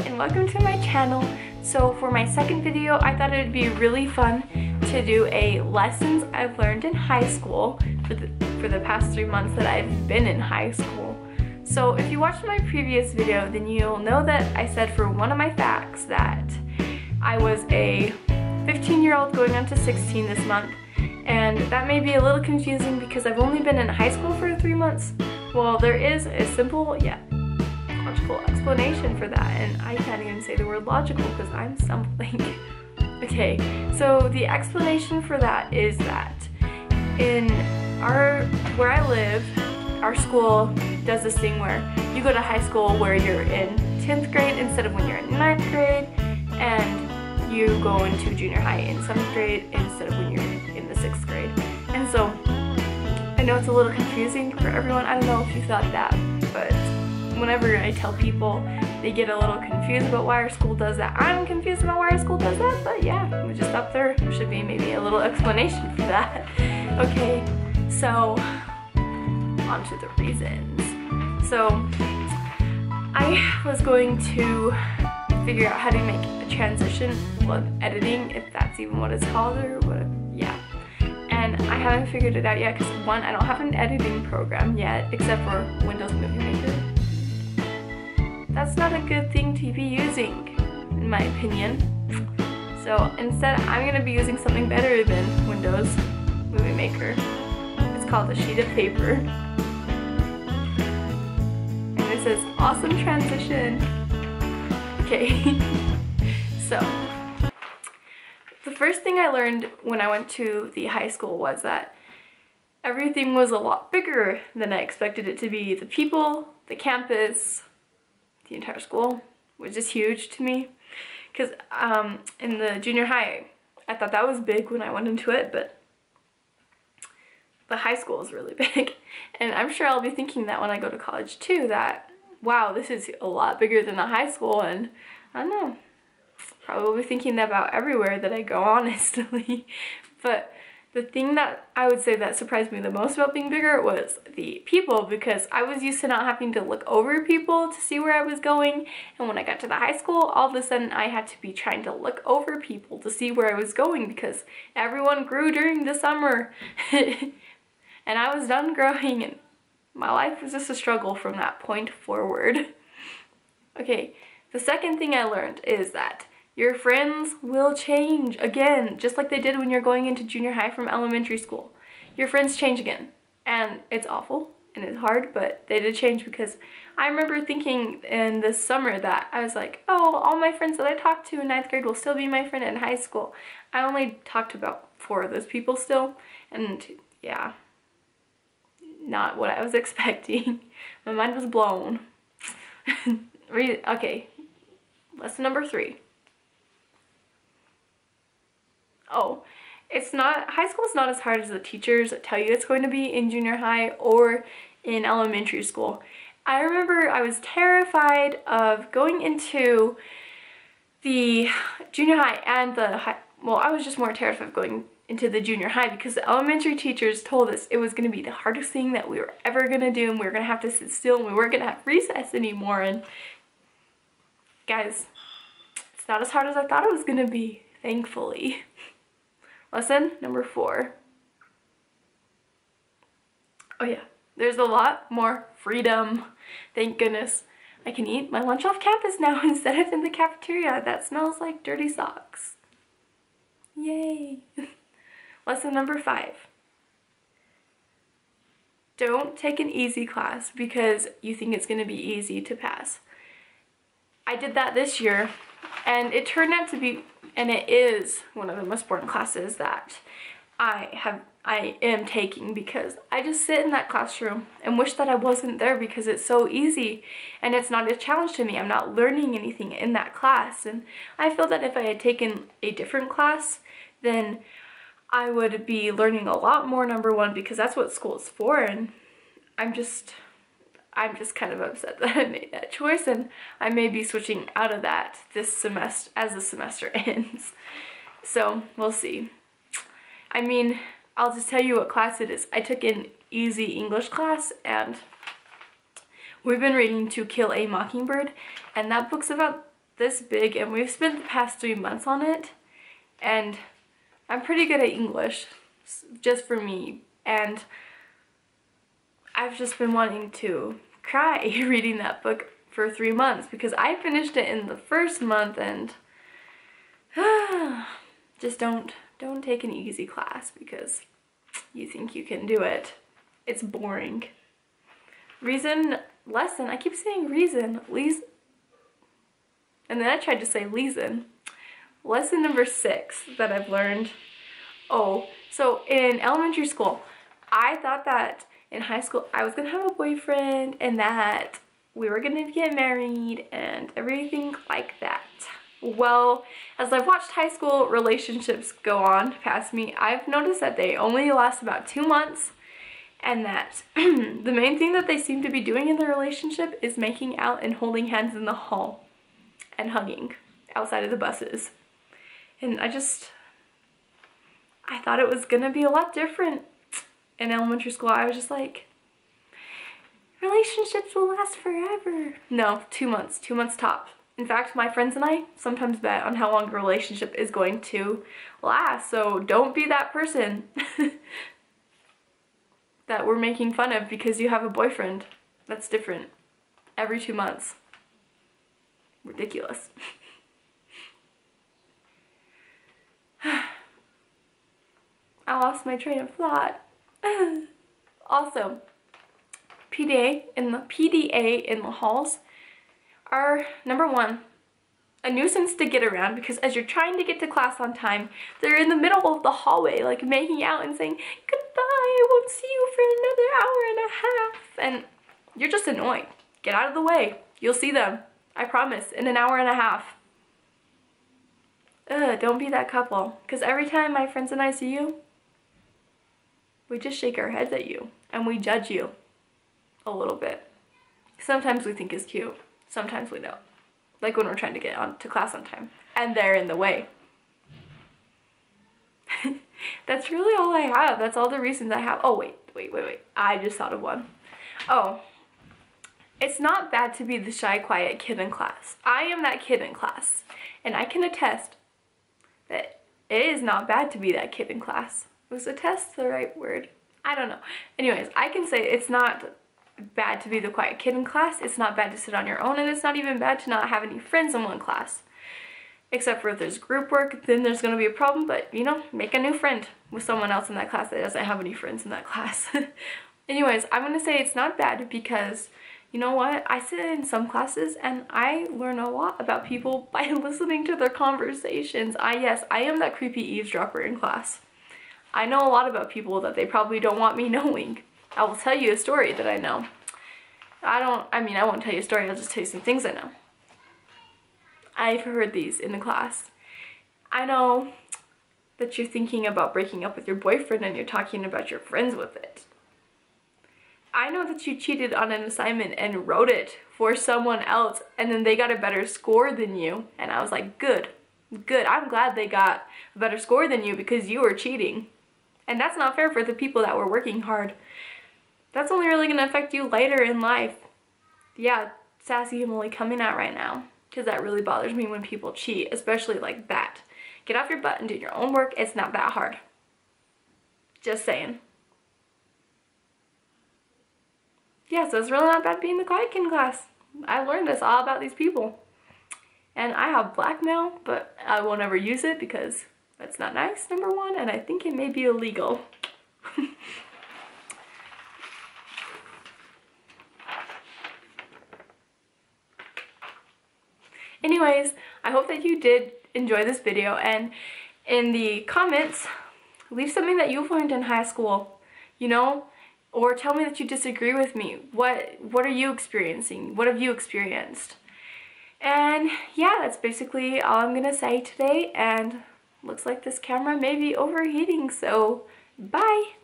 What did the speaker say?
and welcome to my channel. So for my second video, I thought it would be really fun to do a lessons I've learned in high school for the past 3 months that I've been in high school. So if you watched my previous video, then you'll know that I said for one of my facts that I was a 15-year-old going on to 16 this month, and that may be a little confusing because I've only been in high school for 3 months. Well, there is a simple yet logical explanation for that, and I can't even say the word logical because I'm stumbling. Okay, so the explanation for that is that in where I live, our school does this thing where you go to high school where you're in 10th grade instead of when you're in 9th grade, and you go into junior high in 7th grade instead of when you're in the 6th grade. And so I know it's a little confusing for everyone. I don't know if you thought that, but whenever I tell people, they get a little confused about why our school does that. I'm confused about why our school does that, but yeah, we just thought there should be maybe a little explanation for that. Okay, so on to the reasons. So I was going to figure out how to make a transition, well, editing, if that's even what it's called, or what, yeah. And I haven't figured it out yet because one, I don't have an editing program yet, except for Windows Movie Maker. That's not a good thing to be using, in my opinion. So instead, I'm going to be using something better than Windows Movie Maker. It's called a sheet of paper. And it says, awesome transition. Okay, so the first thing I learned when I went to the high school was that everything was a lot bigger than I expected it to be. The people, the campus, the entire school was just huge to me. Because in the junior high, I thought that was big when I went into it, but the high school is really big. And I'm sure I'll be thinking that when I go to college too, that wow, this is a lot bigger than the high school, and I don't know, probably thinking that about everywhere that I go, honestly. But the thing that I would say that surprised me the most about being bigger was the people, because I was used to not having to look over people to see where I was going, and when I got to the high school, all of a sudden I had to be trying to look over people to see where I was going because everyone grew during the summer. And I was done growing, and my life was just a struggle from that point forward. Okay, the second thing I learned is that your friends will change again, just like they did when you're going into junior high from elementary school. Your friends change again, and it's awful and it's hard, but they did change, because I remember thinking in this summer that I was like, oh, all my friends that I talked to in 9th grade will still be my friend in high school. I only talked to about 4 of those people still, and yeah, not what I was expecting. My mind was blown. Okay, lesson number 3. Oh, high school is not as hard as the teachers tell you it's going to be in junior high or in elementary school. I remember I was terrified of going into the junior high and the high, well, I was just more terrified of going into the junior high because the elementary teachers told us it was going to be the hardest thing that we were ever going to do, and we were going to have to sit still, and we weren't going to have recess anymore. And guys, it's not as hard as I thought it was going to be, thankfully. Lesson number 4. Oh yeah, there's a lot more freedom. Thank goodness. I can eat my lunch off campus now instead of in the cafeteria that smells like dirty socks. Yay. Lesson number 5. Don't take an easy class because you think it's going to be easy to pass. I did that this year, and it turned out to be, and it is one of the most important classes that I am taking, because I just sit in that classroom and wish that I wasn't there because it's so easy and it's not a challenge to me. I'm not learning anything in that class, and I feel that if I had taken a different class, then I would be learning a lot more, number one, because that's what school is for, and I'm just kind of upset that I made that choice, and I may be switching out of that this semester as the semester ends. So we'll see. I mean, I'll just tell you what class it is. I took an easy English class, and we've been reading To Kill a Mockingbird, and that book's about this big and we've spent the past 3 months on it, and I'm pretty good at English, just for me, and I've just been wanting to cry reading that book for 3 months because I finished it in the first month, and just don't take an easy class because you think you can do it. It's boring. Lesson, I keep saying reason, and then I tried to say lesson. Lesson number 6 that I've learned. Oh, so in elementary school, I thought that in high school I was gonna have a boyfriend and that we were gonna get married and everything like that. Well, as I've watched high school relationships go on past me, I've noticed that they only last about 2 months, and that the main thing that they seem to be doing in the relationship is making out and holding hands in the hall and hugging outside of the buses. And I thought it was gonna be a lot different in elementary school. I was just like, relationships will last forever. No, 2 months, 2 months top. In fact, my friends and I sometimes bet on how long a relationship is going to last, so don't be that person that we're making fun of because you have a boyfriend. That's different. Every 2 months. Ridiculous. I lost my train of thought. Also, PDA in the halls are, number 1, a nuisance to get around because as you're trying to get to class on time, they're in the middle of the hallway like making out and saying, goodbye, I won't see you for another hour and a half. And you're just annoyed. Get out of the way. You'll see them. I promise, in an hour and a half. Don't be that couple. Because every time my friends and I see you, we just shake our heads at you and we judge you a little bit. Sometimes we think it's cute. Sometimes we don't. Like when we're trying to get on to class on time and they're in the way. That's really all I have. That's all the reasons I have. Oh, wait. I just thought of one. Oh, it's not bad to be the shy, quiet kid in class. I am that kid in class, and I can attest that it is not bad to be that kid in class. Was attest the right word? I don't know. Anyways, I can say it's not bad to be the quiet kid in class. It's not bad to sit on your own, and it's not even bad to not have any friends in one class. Except for if there's group work, then there's gonna be a problem, but you know, make a new friend with someone else in that class that doesn't have any friends in that class. Anyways, I'm gonna say it's not bad because you know what? I sit in some classes and I learn a lot about people by listening to their conversations. Yes, I am that creepy eavesdropper in class. I know a lot about people that they probably don't want me knowing. I will tell you a story that I know. I won't tell you a story, I'll just tell you some things I know. I've heard these in the class. I know that you're thinking about breaking up with your boyfriend and you're talking about your friends with it. I know that you cheated on an assignment and wrote it for someone else and then they got a better score than you. And I was like, good. I'm glad they got a better score than you because you were cheating. And that's not fair for the people that were working hard. That's only really going to affect you later in life. Yeah, sassy Emily coming out right now. Because that really bothers me when people cheat, especially like that. Get off your butt and do your own work. It's not that hard. Just saying. Yeah, so it's really not bad being the quiet kid in class. I learned this all about these people. And I have blackmail, but I won't ever use it because that's not nice, number 1, and I think it may be illegal. Anyways, I hope that you did enjoy this video, and in the comments, leave something that you've learned in high school, you know, or tell me that you disagree with me. What are you experiencing? What have you experienced? And yeah, that's basically all I'm gonna say today, and looks like this camera may be overheating, so bye!